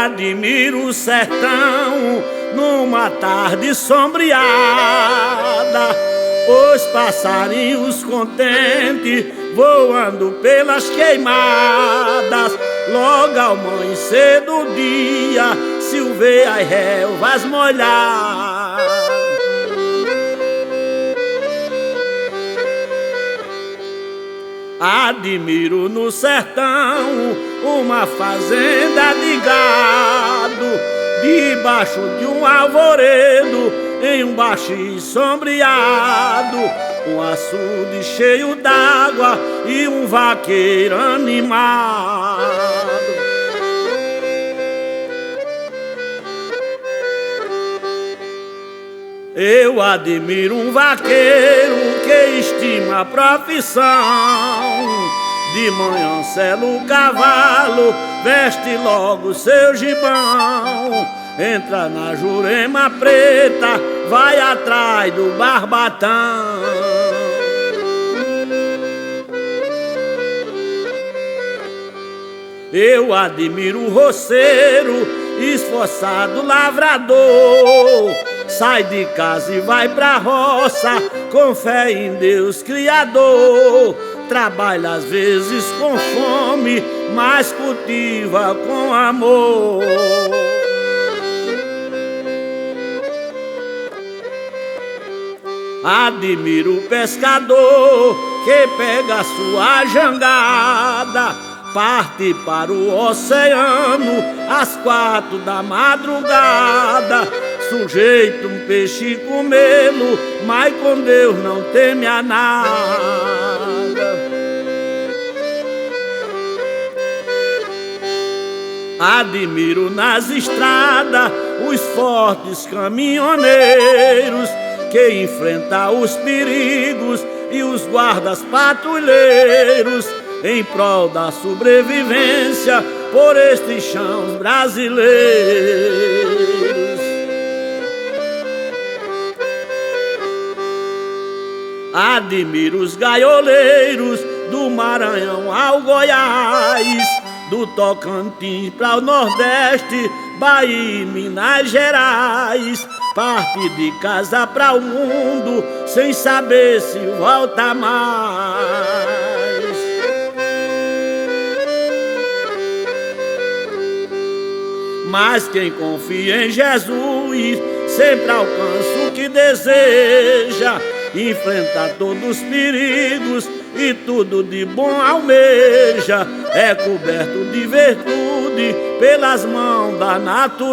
admiro o sertão numa tarde sombreada, os passarinhos contentes voando pelas queimadas. Logo ao amanhecer do dia se o vê as relvas molhadas. Admiro no sertão uma fazenda de gado, debaixo de um arvoredo, em um baixo sombreado, um açude cheio d'água e um vaqueiro animado. Eu admiro um vaqueiro que estima a profissão. De manhã sela o cavalo, veste logo seu gibão, entra na Jurema preta, vai atrás do barbatão. Eu admiro o roceiro, esforçado lavrador, sai de casa e vai pra roça, com fé em Deus Criador. Trabalha às vezes com fome, mas cultiva com amor. Admiro o pescador que pega a sua jangada, parte para o oceano às 4 da madrugada. Sujeito um peixe comê-lo, mas com Deus não teme a nada. Admiro nas estradas os fortes caminhoneiros que enfrentam os perigos e os guardas patrulheiros em prol da sobrevivência por estes chãos brasileiros. Admiro os gaioleiros do Maranhão ao Goiás, do Tocantins para o Nordeste, Bahia e Minas Gerais. Parte de casa para o mundo sem saber se volta mais. Mas quem confia em Jesus sempre alcança o que deseja, enfrenta todos os perigos e tudo de bom almeja. É coberto de virtude pelas mãos da natureza.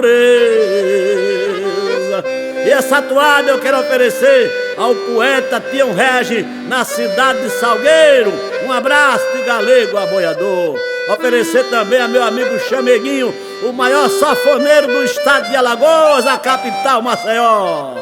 E essa toada eu quero oferecer ao poeta Tião Regi, na cidade de Salgueiro. Um abraço de galego a boiador. Oferecer também a meu amigo Chameguinho, o maior safoneiro do estado de Alagoas, a capital Maceió.